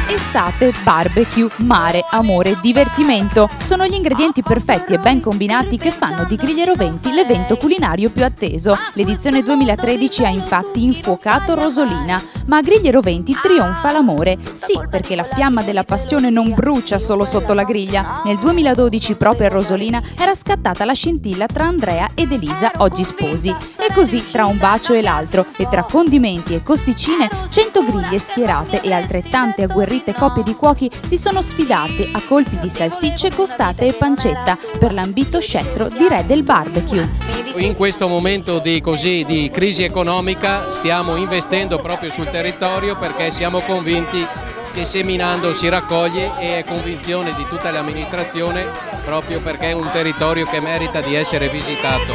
Estate, barbecue, mare, amore, divertimento. Sono gli ingredienti perfetti e ben combinati che fanno di Grigliero 20 l'evento culinario più atteso. L'edizione 2013 ha infatti infuocato Rosolina, ma a Grigliero 20 trionfa l'amore. Sì, perché la fiamma della passione non brucia solo sotto la griglia. Nel 2012 proprio a Rosolina era scattata la scintilla tra Andrea ed Elisa, oggi sposi. E così, tra un bacio e l'altro, e tra condimenti e costicine, 100 griglie schierate e altrettante agguerrite coppie di cuochi si sono sfidate a colpi di salsicce, costate e pancetta per l'ambito scettro di re del barbecue. In questo momento di crisi economica stiamo investendo proprio sul territorio perché siamo convinti che seminando si raccoglie e è convinzione di tutta l'amministrazione proprio perché è un territorio che merita di essere visitato.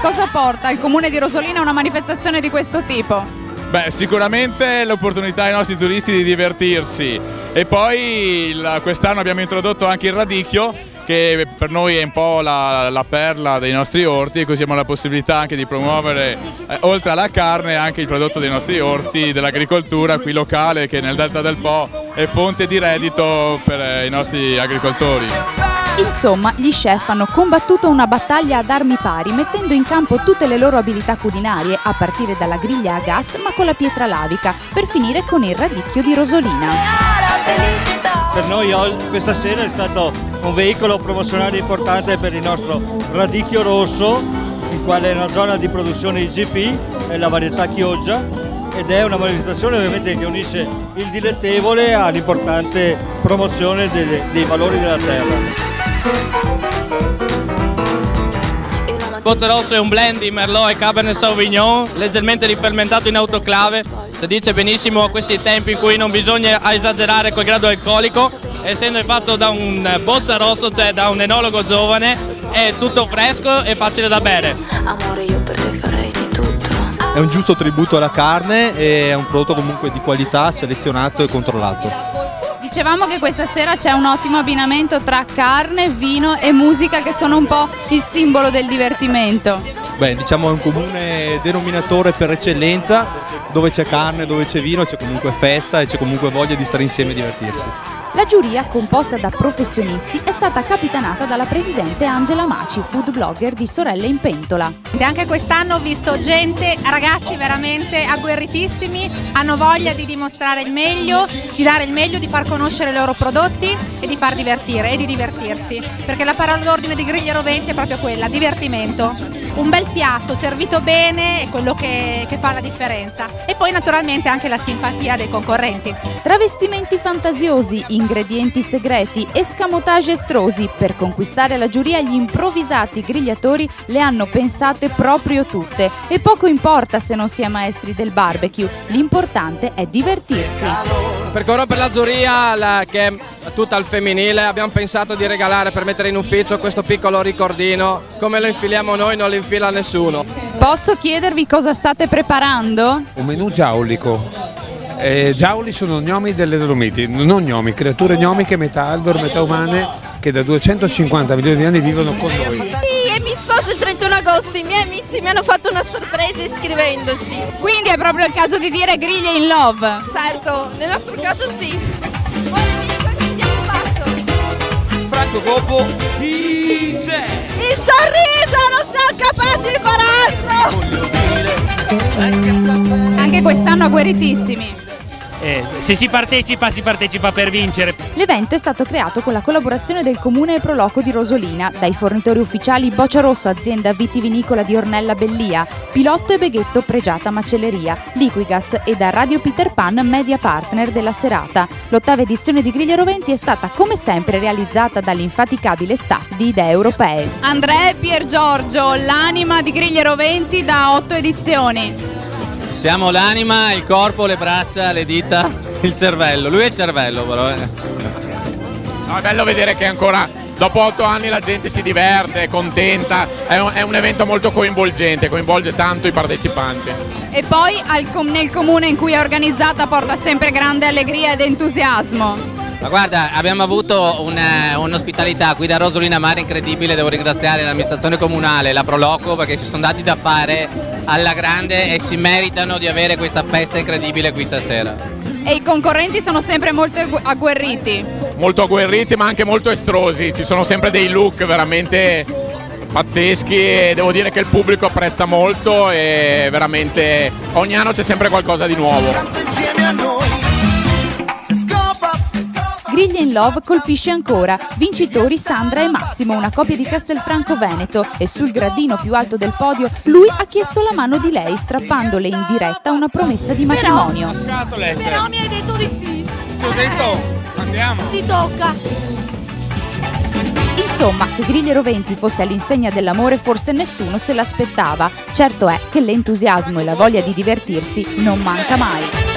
Cosa porta il comune di Rosolina a una manifestazione di questo tipo? Beh, sicuramente l'opportunità ai nostri turisti di divertirsi e poi quest'anno abbiamo introdotto anche il radicchio che per noi è un po' la perla dei nostri orti e così abbiamo la possibilità anche di promuovere oltre alla carne anche il prodotto dei nostri orti, dell'agricoltura qui locale che nel Delta del Po è fonte di reddito per i nostri agricoltori. Insomma, gli chef hanno combattuto una battaglia ad armi pari, mettendo in campo tutte le loro abilità culinarie, a partire dalla griglia a gas, ma con la pietra lavica, per finire con il radicchio di Rosolina. Per noi questa sera è stato un veicolo promozionale importante per il nostro radicchio rosso, il quale è una zona di produzione IGP, è la varietà Chioggia, ed è una manifestazione ovviamente che unisce il dilettevole all'importante promozione dei valori della terra. Boccia Rosso è un blend di Merlot e Cabernet Sauvignon leggermente rifermentato in autoclave. Si dice benissimo a questi tempi in cui non bisogna esagerare col grado alcolico, essendo fatto da un Boccia Rosso, cioè da un enologo giovane, è tutto fresco e facile da bere. Amore, io per te farei di tutto. È un giusto tributo alla carne e è un prodotto comunque di qualità, selezionato e controllato. Dicevamo che questa sera c'è un ottimo abbinamento tra carne, vino e musica che sono un po' il simbolo del divertimento. Beh, diciamo è un comune denominatore per eccellenza, dove c'è carne, dove c'è vino, c'è comunque festa e c'è comunque voglia di stare insieme e divertirsi. La giuria, composta da professionisti, è stata capitanata dalla presidente Angela Maci, food blogger di Sorelle in Pentola. Anche quest'anno ho visto ragazzi veramente agguerritissimi, hanno voglia di dimostrare il meglio, di dare il meglio, di far conoscere i loro prodotti e di far divertire e di divertirsi, perché la parola d'ordine di Grigliero 20 è proprio quella, divertimento. Un bel piatto servito bene è quello che fa la differenza, e poi naturalmente anche la simpatia dei concorrenti. Travestimenti fantasiosi, ingredienti segreti, escamotage estrosi, per conquistare la giuria gli improvvisati grigliatori le hanno pensate proprio tutte, e poco importa se non si è maestri del barbecue, l'importante è divertirsi. Perché ora per la giuria, che è tutta al femminile, abbiamo pensato di regalare per mettere in ufficio questo piccolo ricordino, come lo infiliamo noi non lo infila nessuno. Posso chiedervi cosa state preparando? Un menù giaulico. Giauli sono gnomi delle Dolomiti, non gnomi, creature gnomiche metà albero, metà umane, che da 250 milioni di anni vivono con noi. Sì, e mi sposo il 31 agosto, i miei amici mi hanno fatto una sorpresa iscrivendosi. Quindi è proprio il caso di dire griglie in love? Certo, nel nostro caso sì. Franco Goppo vince! Il sorriso, non siamo capaci di far altro! Anche quest'anno agguerritissimi. Se si partecipa per vincere. L'evento è stato creato con la collaborazione del Comune e Proloco di Rosolina, dai fornitori ufficiali Boccia Rosso, azienda vitivinicola di Ornella Bellia, Pilotto e Beghetto Pregiata Macelleria, Liquigas e da Radio Peter Pan, media partner della serata. L'8ª edizione di Grigliero 20 è stata come sempre realizzata dall'infaticabile staff di Idee Europee. Andrea e Pier Giorgio, l'anima di Grigliero 20 da 8 edizioni. Siamo l'anima, il corpo, le braccia, le dita, il cervello. Lui è il cervello però. No, è bello vedere che ancora dopo 8 anni la gente si diverte, è contenta, è un evento molto coinvolgente, coinvolge tanto i partecipanti. E poi nel comune in cui è organizzata porta sempre grande allegria ed entusiasmo. Ma guarda, abbiamo avuto un'ospitalità qui da Rosolina Mare incredibile, devo ringraziare l'amministrazione comunale, la Proloco, perché si sono dati da fare alla grande e si meritano di avere questa festa incredibile qui stasera. E i concorrenti sono sempre molto agguerriti. Molto agguerriti ma anche molto estrosi, ci sono sempre dei look veramente pazzeschi e devo dire che il pubblico apprezza molto e veramente ogni anno c'è sempre qualcosa di nuovo. Griglia in Love colpisce ancora, vincitori Sandra e Massimo, una coppia di Castelfranco Veneto, e sul gradino più alto del podio lui ha chiesto la mano di lei strappandole in diretta una promessa di matrimonio. Però mi hai detto di sì. Ti ho detto, andiamo. Ti tocca. Insomma, che Griglie Roventi fosse all'insegna dell'amore forse nessuno se l'aspettava. Certo è che l'entusiasmo e la voglia di divertirsi non manca mai.